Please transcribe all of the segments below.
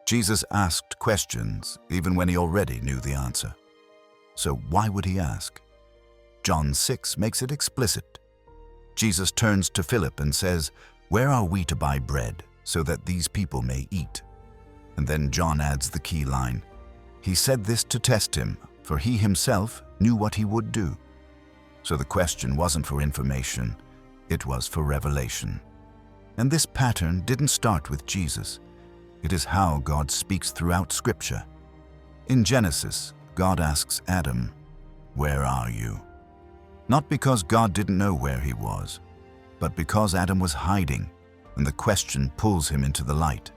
Jesus asked questions even when he already knew the answer. So why would he ask? John 6 makes it explicit. Jesus turns to Philip and says, "Where are we to buy bread so that these people may eat?" And then John adds the key line. He said this to test him, for he himself knew what he would do. So the question wasn't for information, it was for revelation. And this pattern didn't start with Jesus. It is how God speaks throughout Scripture. In Genesis, God asks Adam, "Where are you?" Not because God didn't know where he was, but because Adam was hiding, and the question pulls him into the light.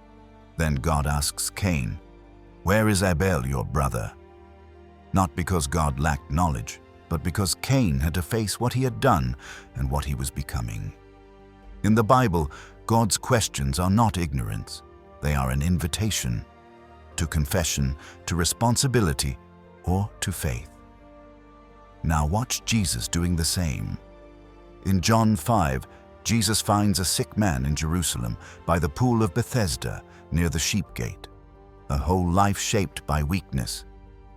Then God asks Cain, "Where is Abel, your brother?" Not because God lacked knowledge, but because Cain had to face what he had done and what he was becoming. In the Bible, God's questions are not ignorance. They are an invitation to confession, to responsibility, or to faith. Now watch Jesus doing the same. In John 5, Jesus finds a sick man in Jerusalem by the pool of Bethesda near the sheep gate, a whole life shaped by weakness.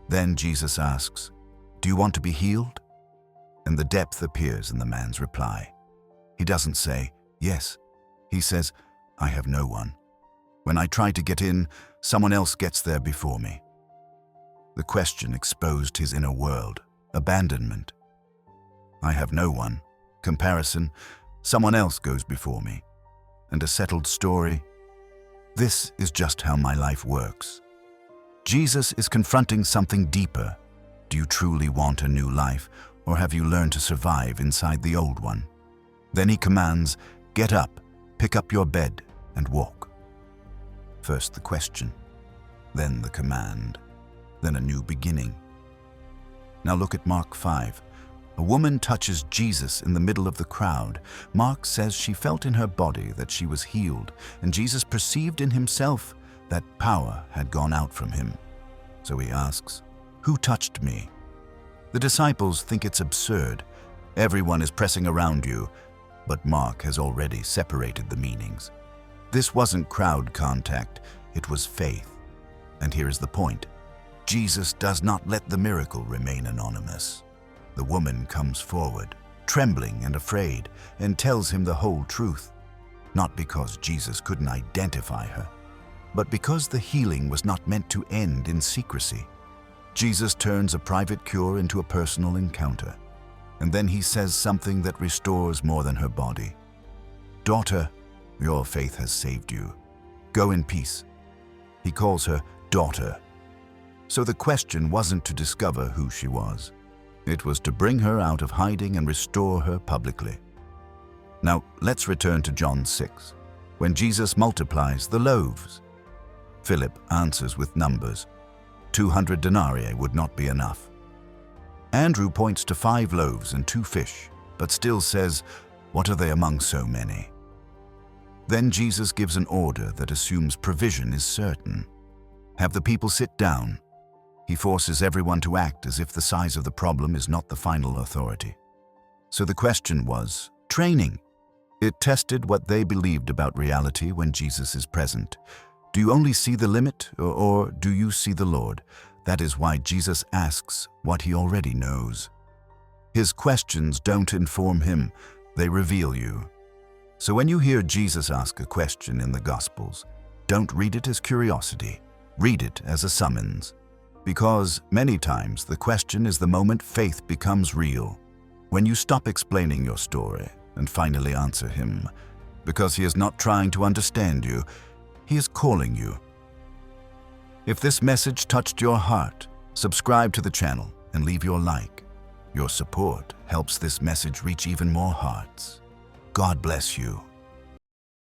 Then Jesus asks, "Do you want to be healed?" And the depth appears in the man's reply. He doesn't say, "Yes." He says, "I have no one. When I try to get in, someone else gets there before me." The question exposed his inner world, abandonment. I have no one. Comparison, someone else goes before me. And a settled story. This is just how my life works. Jesus is confronting something deeper. Do you truly want a new life, or have you learned to survive inside the old one? Then he commands, "Get up, pick up your bed, and walk." First the question, then the command, then a new beginning. Now look at Mark 5. A woman touches Jesus in the middle of the crowd. Mark says she felt in her body that she was healed, and Jesus perceived in himself that power had gone out from him. So he asks, "Who touched me?" The disciples think it's absurd. Everyone is pressing around you, but Mark has already separated the meanings. This wasn't crowd contact, it was faith. And here is the point. Jesus does not let the miracle remain anonymous. The woman comes forward, trembling and afraid, and tells him the whole truth. Not because Jesus couldn't identify her, but because the healing was not meant to end in secrecy. Jesus turns a private cure into a personal encounter. And then he says something that restores more than her body. "Daughter, your faith has saved you. Go in peace." He calls her daughter. So the question wasn't to discover who she was. It was to bring her out of hiding and restore her publicly. Now let's return to John 6, when Jesus multiplies the loaves. Philip answers with numbers. 200 denarii would not be enough. Andrew points to 5 loaves and 2 fish, but still says, "What are they among so many?" Then Jesus gives an order that assumes provision is certain. Have the people sit down. He forces everyone to act as if the size of the problem is not the final authority. So the question was, training. It tested what they believed about reality when Jesus is present. Do you only see the limit, or do you see the Lord? That is why Jesus asks what he already knows. His questions don't inform him, they reveal you. So when you hear Jesus ask a question in the Gospels, don't read it as curiosity, read it as a summons. Because many times the question is the moment faith becomes real. When you stop explaining your story and finally answer him, because he is not trying to understand you, he is calling you. If this message touched your heart, subscribe to the channel and leave your like. Your support helps this message reach even more hearts. God bless you.